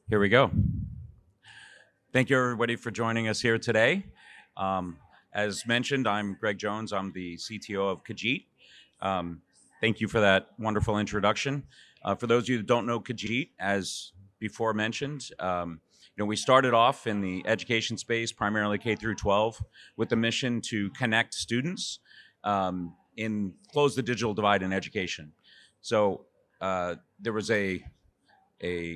Here we go. Thank you, everybody, for joining us here today. As mentioned, I'm Greg Jones. I'm the CTO of Kajeet. Thank you for that wonderful introduction. For those of you that don't know Kajeet, as before mentioned, we started off in the education space, primarily K through 12, with the mission to connect students in close the digital divide in education. So there was a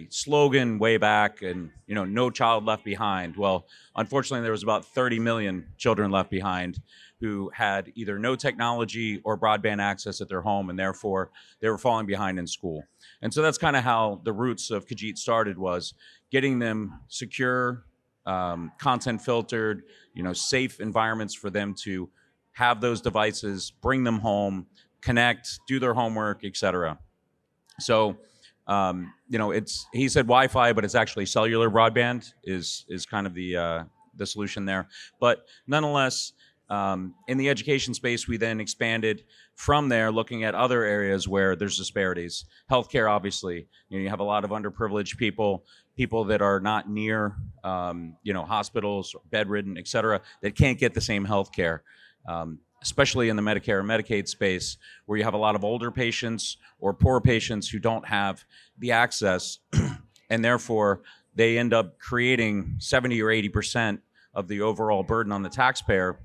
slogan way back, and no child left behind. Well, unfortunately, there was about 30 million children left behind who had either no technology or broadband access at their home, and therefore they were falling behind in school. And so that's kind of how the roots of Kajeet started, was getting them secure, content filtered, safe environments for them to have those devices, bring them home, connect, do their homework, etc. So he said Wi-Fi, but it's actually cellular broadband is kind of the solution there. But nonetheless, in the education space, we then expanded from there, looking at other areas where there's disparities. Healthcare, obviously, you have a lot of underprivileged people that are not near, hospitals, bedridden, et cetera, that can't get the same healthcare. Especially in the Medicare and Medicaid space, where you have a lot of older patients or poor patients who don't have the access, and therefore they end up creating 70 or 80% of the overall burden on the taxpayer,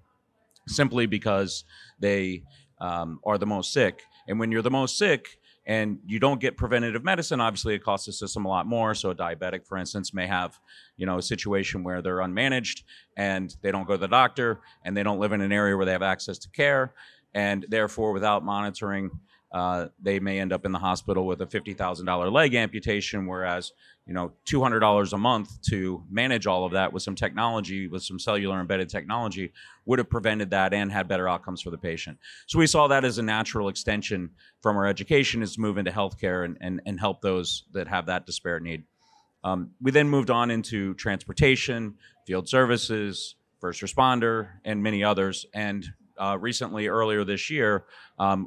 simply because they are the most sick. And when you're the most sick and you don't get preventative medicine, obviously it costs the system a lot more. So a diabetic, for instance, may have a situation where they're unmanaged and they don't go to the doctor and they don't live in an area where they have access to care, and therefore without monitoring, they may end up in the hospital with a $50,000 leg amputation, whereas $200 a month to manage all of that with some technology, with some cellular embedded technology, would have prevented that and had better outcomes for the patient. So we saw that as a natural extension from our education, is to move into healthcare and help those that have that disparate need. We then moved on into transportation, field services, first responder, and many others. And recently, earlier this year,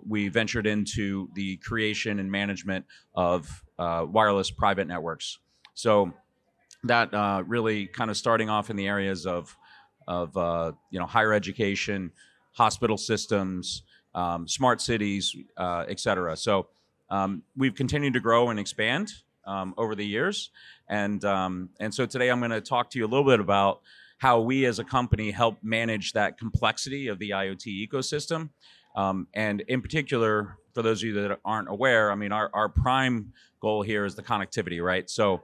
we ventured into the creation and management of wireless private networks. So that really kind of starting off in the areas of higher education, hospital systems, smart cities, et cetera. So we've continued to grow and expand over the years. And so today I'm going to talk to you a little bit about how we as a company help manage that complexity of the IoT ecosystem. And in particular, for those of you that aren't aware, our prime goal here is the connectivity, right? So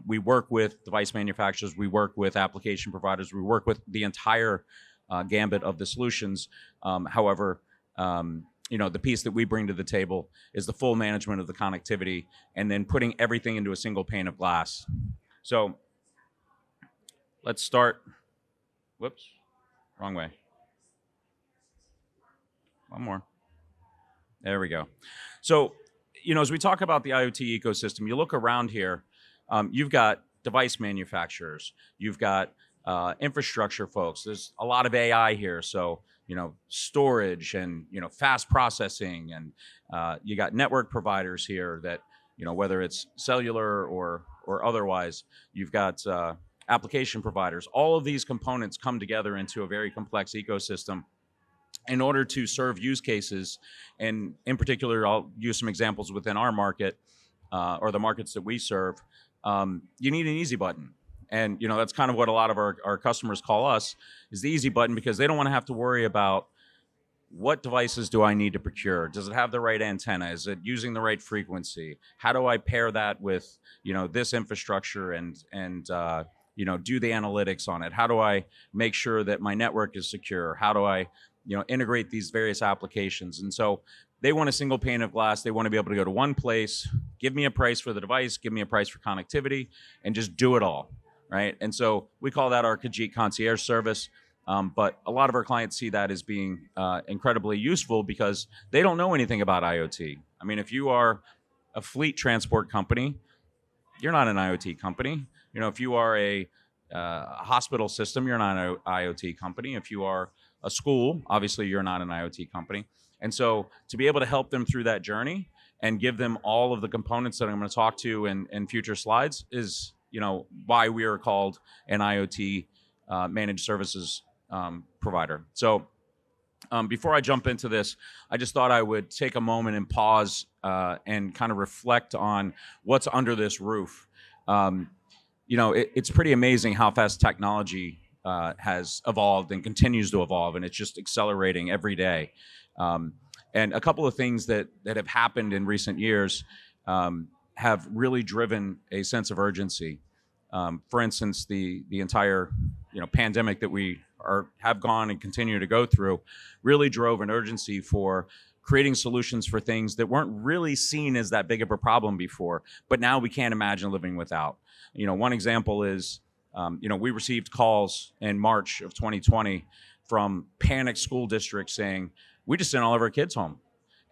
we work with device manufacturers, we work with application providers, we work with the entire gambit of the solutions. However, the piece that we bring to the table is the full management of the connectivity and then putting everything into a single pane of glass. So let's start. Whoops, wrong way. One more. There we go. So, as we talk about the IoT ecosystem, you look around here, you've got device manufacturers, you've got infrastructure folks. There's a lot of AI here. So, storage and, fast processing, and you got network providers here that, whether it's cellular or otherwise, you've got application providers. All of these components come together into a very complex ecosystem in order to serve use cases. And in particular, I'll use some examples within our market or the markets that we serve. You need an easy button. And that's kind of what a lot of our customers call us, is the easy button, because they don't want to have to worry about what devices do I need to procure? Does it have the right antenna? Is it using the right frequency? How do I pair that with this infrastructure and do the analytics on it? How do I make sure that my network is secure? How do I integrate these various applications? And so they want a single pane of glass. They want to be able to go to one place, give me a price for the device, give me a price for connectivity, and just do it all, right? And so we call that our Kajeet Concierge service. But a lot of our clients see that as being incredibly useful because they don't know anything about IoT. If you are a fleet transport company, you're not an IoT company. If you are a hospital system, you're not an IoT company. If you are a school, obviously you're not an IoT company. And so to be able to help them through that journey and give them all of the components that I'm going to talk to in future slides is why we are called an IoT managed services provider. So before I jump into this, I just thought I would take a moment and pause and kind of reflect on what's under this roof. It's pretty amazing how fast technology has evolved and continues to evolve, and it's just accelerating every day. And a couple of things that have happened in recent years have really driven a sense of urgency. For instance, the entire pandemic that we have gone and continue to go through really drove an urgency for creating solutions for things that weren't really seen as that big of a problem before, but now we can't imagine living without. One example is, we received calls in March of 2020 from panicked school districts saying, we just sent all of our kids home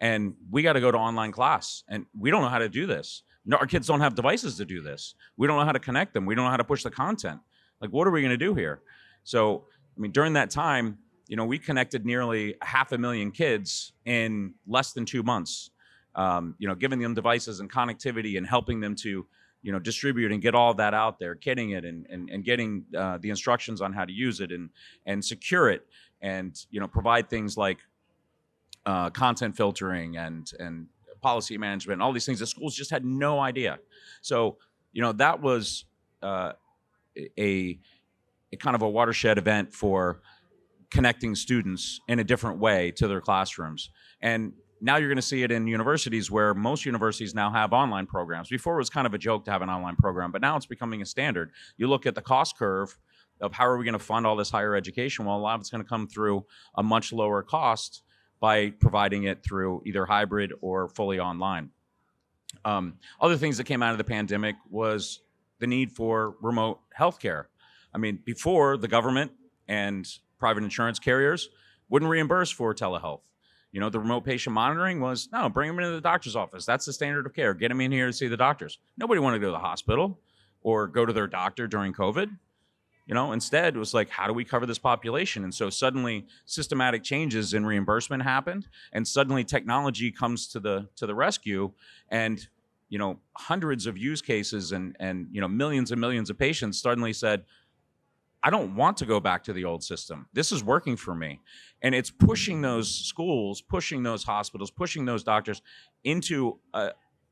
and we got to go to online class and we don't know how to do this. No, our kids don't have devices to do this. We don't know how to connect them. We don't know how to push the content. Like, what are we going to do here? So, during that time, we connected nearly 500,000 kids in less than 2 months, giving them devices and connectivity and helping them to, distribute and get all of that out there, kitting it and getting the instructions on how to use it and secure it and, provide things like content filtering and policy management, all these things that schools just had no idea. So, that was a kind of a watershed event for connecting students in a different way to their classrooms. And now you're going to see it in universities, where most universities now have online programs. Before, it was kind of a joke to have an online program, but now it's becoming a standard. You look at the cost curve of how are we going to fund all this higher education? Well, a lot of it's going to come through a much lower cost by providing it through either hybrid or fully online. Other things that came out of the pandemic was the need for remote healthcare. Before, the government and private insurance carriers wouldn't reimburse for telehealth. The remote patient monitoring was, no, bring them into the doctor's office. That's the standard of care. Get them in here to see the doctors. Nobody wanted to go to the hospital or go to their doctor during COVID. Instead, it was like, how do we cover this population? And so suddenly systematic changes in reimbursement happened, and suddenly technology comes to the rescue, and hundreds of use cases and millions and millions of patients suddenly said, I don't want to go back to the old system. This is working for me. And it's pushing those schools, pushing those hospitals, pushing those doctors into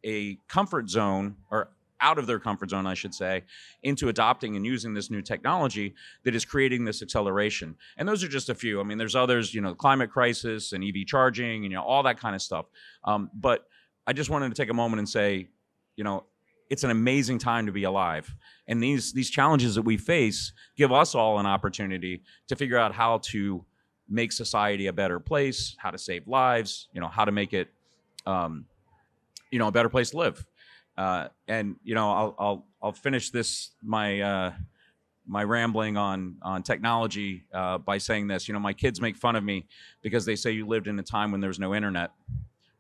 a comfort zone, or out of their comfort zone, I should say, into adopting and using this new technology that is creating this acceleration. And those are just a few. There's others, climate crisis and EV charging and all that kind of stuff. But I just wanted to take a moment and say, it's an amazing time to be alive. And these challenges that we face give us all an opportunity to figure out how to make society a better place, how to save lives, how to make it, a better place to live. And I'll finish this my rambling on technology by saying this. My kids make fun of me because they say you lived in a time when there was no internet.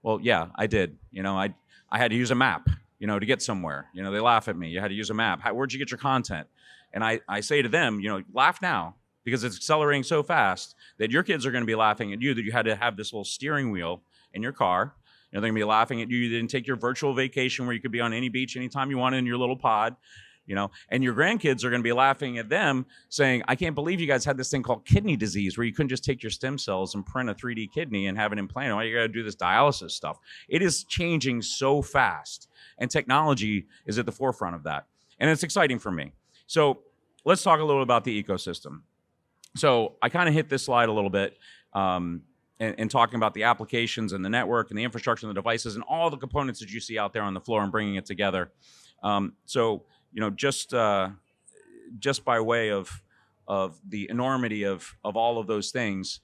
Well, yeah, I did. I had to use a map, to get somewhere. They laugh at me. You had to use a map. Where'd you get your content? And I say to them, laugh now, because it's accelerating so fast that your kids are going to be laughing at you that you had to have this little steering wheel in your car. They're going to be laughing at you. You didn't take your virtual vacation where you could be on any beach anytime you wanted in your little pod. And your grandkids are going to be laughing at them saying, I can't believe you guys had this thing called kidney disease where you couldn't just take your stem cells and print a 3D kidney and have it implanted. Why you got to do this dialysis stuff? It is changing so fast, and technology is at the forefront of that. And it's exciting for me. So let's talk a little about the ecosystem. So I kind of hit this slide a little bit and talking about the applications and the network and the infrastructure and the devices and all the components that you see out there on the floor and bringing it together. Just by way of the enormity of all of those things,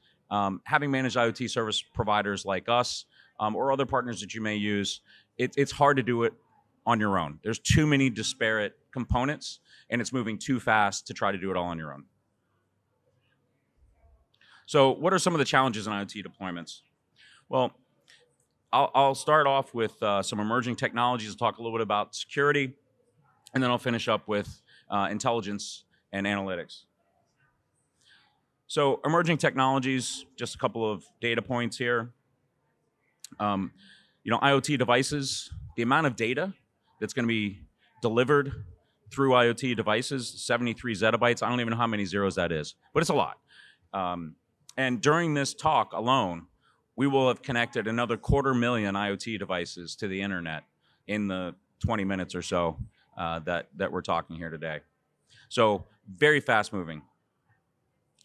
having managed IoT service providers like us or other partners that you may use, it's hard to do it on your own. There's too many disparate components, and it's moving too fast to try to do it all on your own. So what are some of the challenges in IoT deployments? Well, I'll start off with some emerging technologies to talk a little bit about security, and then I'll finish up with intelligence and analytics. So emerging technologies, just a couple of data points here. IoT devices, the amount of data that's going to be delivered through IoT devices, 73 zettabytes. I don't even know how many zeros that is, but it's a lot. And during this talk alone, we will have connected another 250,000 IoT devices to the internet in the 20 minutes or so that we're talking here today. So very fast moving.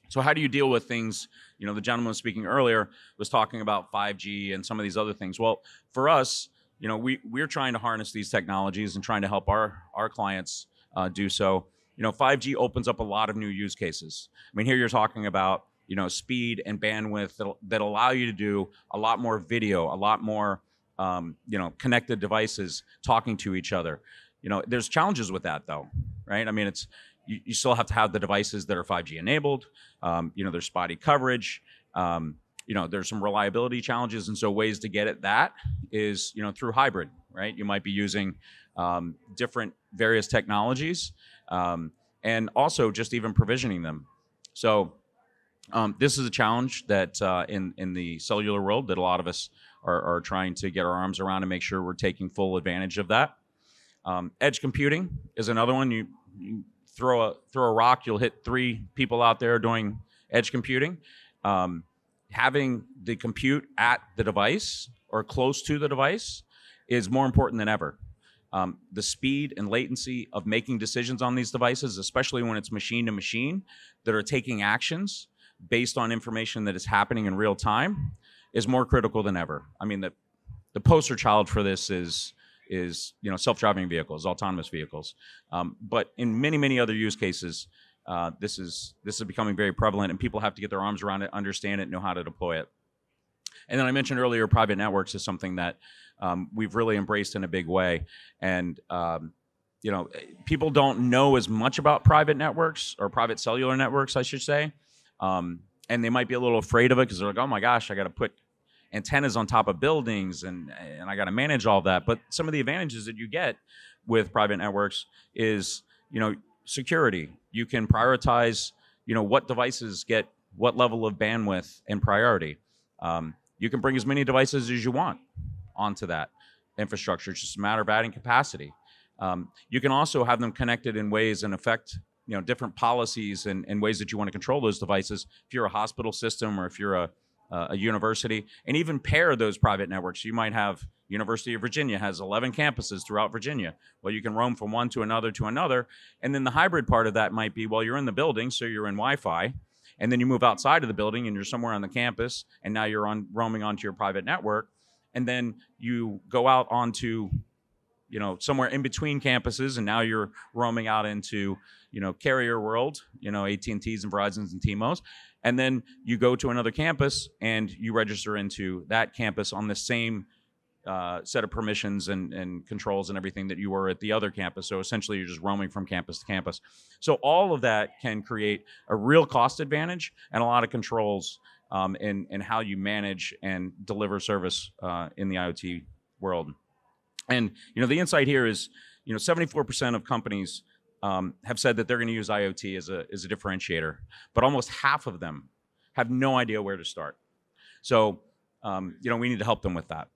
So how do you deal with things? You know, the gentleman was speaking earlier was talking about 5G and some of these other things. Well, for us, you know, we're trying to harness these technologies and trying to help our clients do so. You know, 5G opens up a lot of new use cases. I mean, here you're talking about, you know, speed and bandwidth that allow you to do a lot more video, a lot more, you know, connected devices talking to each other. You know, there's challenges with that though, right? I mean, it's, you still have to have the devices that are 5G enabled. You know, there's spotty coverage. You know, there's some reliability challenges. And so ways to get at that is, you know, through hybrid, right? You might be using different various technologies and also just even provisioning them. So this is a challenge that in the cellular world that a lot of us are trying to get our arms around and make sure we're taking full advantage of that. Edge computing is another one. You throw a rock, you'll hit 3 people out there doing edge computing. Having the compute at the device or close to the device is more important than ever. The speed and latency of making decisions on these devices, especially when it's machine to machine that are taking actions based on information that is happening in real time, is more critical than ever. I mean, the poster child for this is you know, self-driving vehicles, autonomous vehicles. But in many other use cases, this is becoming very prevalent, and people have to get their arms around it, understand it, know how to deploy it. And then I mentioned earlier, private networks is something that we've really embraced in a big way. And you know, people don't know as much about private networks, or private cellular networks, I should say. And they might be a little afraid of it because they're like, oh my gosh, I got to put antennas on top of buildings and I got to manage all of that. But some of the advantages that you get with private networks is, you know, security. You can prioritize, you know, what devices get what level of bandwidth and priority. You can bring as many devices as you want onto that infrastructure. It's just a matter of adding capacity. You can also have them connected in ways and affect, you know, different policies and ways that you want to control those devices. If you're a hospital system or if you're a university, and even pair those private networks. You might have University of Virginia has 11 campuses throughout Virginia. Well, you can roam from one to another, and then the hybrid part of that might be, well, you're in the building, so you're in Wi-Fi, and then you move outside of the building and you're somewhere on the campus, and now you're roaming onto your private network, and then you go out onto, you know, somewhere in between campuses, and now you're roaming out into, you know, carrier world, you know, AT&Ts and Verizons and T-Mos. And then you go to another campus and you register into that campus on the same set of permissions and controls and everything that you were at the other campus. So essentially you're just roaming from campus to campus. So all of that can create a real cost advantage and a lot of controls in how you manage and deliver service in the IoT world. And, you know, the insight here is, you know, 74% of companies have said that they're going to use IoT as a differentiator, but almost half of them have no idea where to start. So, you know, we need to help them with that.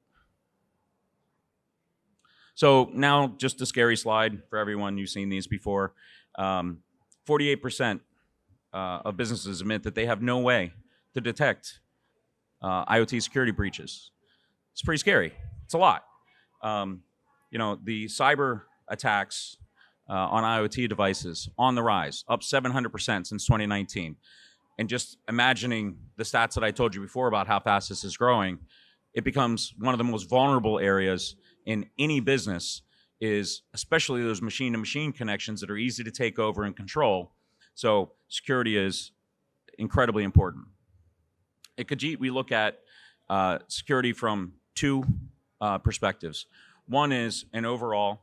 So now, just a scary slide for everyone. You've seen these before. 48% of businesses admit that they have no way to detect IoT security breaches. It's pretty scary. It's a lot. You know, the cyber attacks on IoT devices on the rise, up 700% since 2019. And just imagining the stats that I told you before about how fast this is growing, it becomes one of the most vulnerable areas in any business, is especially those machine-to-machine connections that are easy to take over and control. So security is incredibly important. At Kajeet, we look at security from 2 perspectives. One is an overall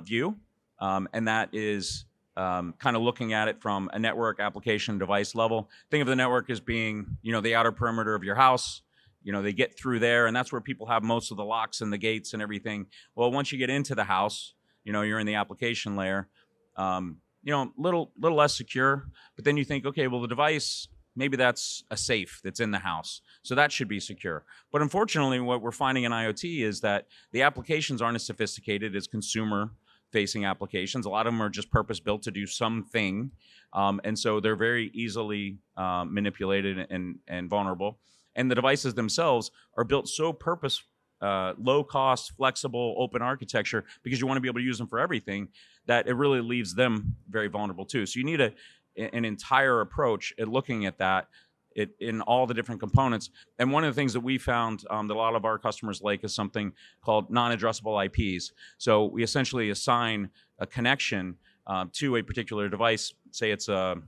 view, and that is kind of looking at it from a network application device level. Think of the network as being, you know, the outer perimeter of your house. You know, they get through there, and that's where people have most of the locks and the gates and everything. Well, once you get into the house, you know, you're in the application layer, you know, little less secure. But then you think, okay, well, the device, maybe that's a safe that's in the house, so that should be secure. But unfortunately, what we're finding in IoT is that the applications aren't as sophisticated as consumer facing applications. A lot of them are just purpose built to do something. And so they're very easily manipulated and vulnerable. And the devices themselves are built so low cost, flexible, open architecture, because you want to be able to use them for everything, that it really leaves them very vulnerable too. So you need an entire approach at looking at that in all the different components. And one of the things that we found that a lot of our customers like is something called non-addressable IPs. So we essentially assign a connection to a particular device. Say it's an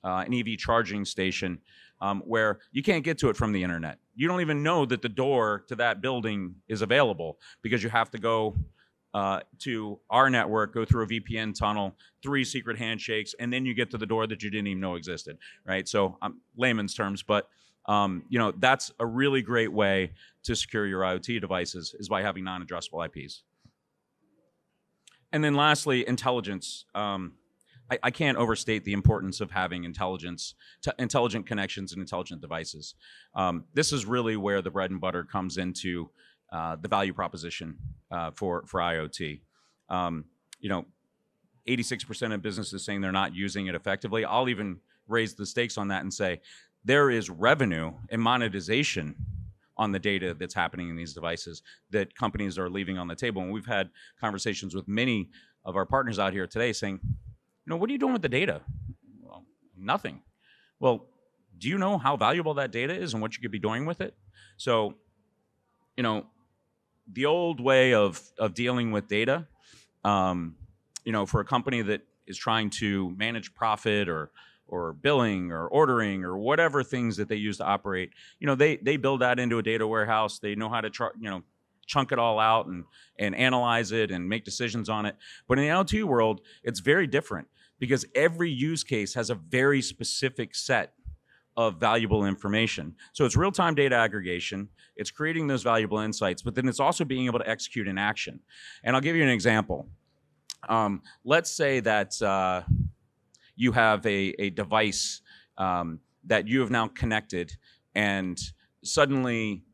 EV charging station, where you can't get to it from the internet. You don't even know that the door to that building is available, because you have to go to our network, go through a VPN tunnel, 3 secret handshakes, and then you get to the door that you didn't even know existed, right? So layman's terms, but that's a really great way to secure your IoT devices, is by having non-addressable IPs. And then lastly, intelligence. I can't overstate the importance of having intelligent connections and intelligent devices. This is really where the bread and butter comes into the value proposition for IoT. 86% of businesses saying they're not using it effectively. I'll even raise the stakes on that and say there is revenue and monetization on the data that's happening in these devices that companies are leaving on the table. And we've had conversations with many of our partners out here today saying, what are you doing with the data? Well, nothing. Well, do you know how valuable that data is and what you could be doing with it? So, the old way of dealing with data, for a company that is trying to manage profit or billing or ordering or whatever things that they use to operate, they build that into a data warehouse. They know how to chunk it all out and analyze it and make decisions on it. But in the IoT world, it's very different, because every use case has a very specific set of valuable information. So it's real-time data aggregation, it's creating those valuable insights, but then it's also being able to execute in action. And I'll give you an example. Let's say that you have a device that you have now connected, and suddenly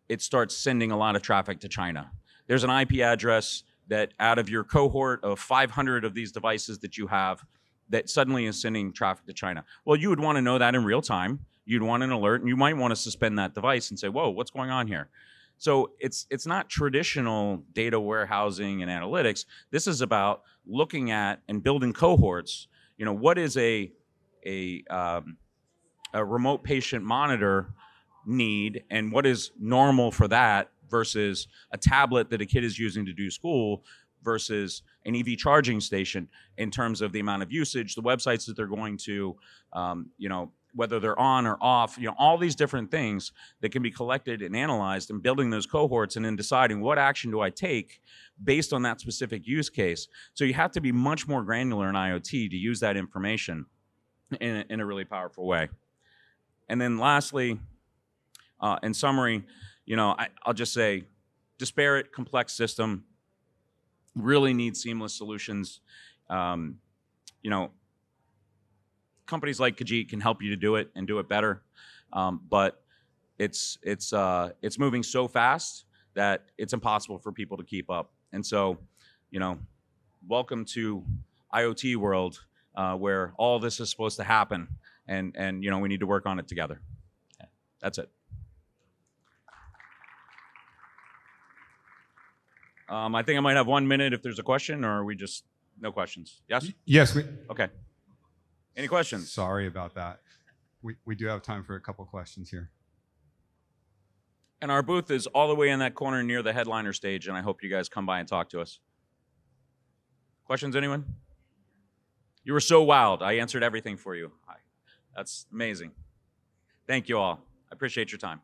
it starts sending a lot of traffic to China. There's an IP address that out of your cohort of 500 of these devices that you have, that suddenly is sending traffic to China. Well, you would want to know that in real time. You'd want an alert, and you might want to suspend that device and say, whoa, what's going on here? So it's not traditional data warehousing and analytics. This is about looking at and building cohorts. What is a remote patient monitor need, and what is normal for that versus a tablet that a kid is using to do school versus an EV charging station, in terms of the amount of usage, the websites that they're going to, whether they're on or off, all these different things that can be collected and analyzed, and building those cohorts and then deciding what action do I take based on that specific use case. So you have to be much more granular in IoT to use that information in a really powerful way. And then lastly, in summary, I'll just say, disparate, complex system, really need seamless solutions. Companies like Kajeet can help you to do it and do it better, but it's moving so fast that it's impossible for people to keep up. And so, welcome to IoT world, where all this is supposed to happen, and we need to work on it together. Yeah, that's it. I think I might have 1 minute if there's a question, or are we just no questions? Yes? Yes. Okay. Any questions? Sorry about that. We do have time for a couple questions here. And our booth is all the way in that corner near the headliner stage, and I hope you guys come by and talk to us. Questions, anyone? You were so wild. I answered everything for you. That's amazing. Thank you all. I appreciate your time.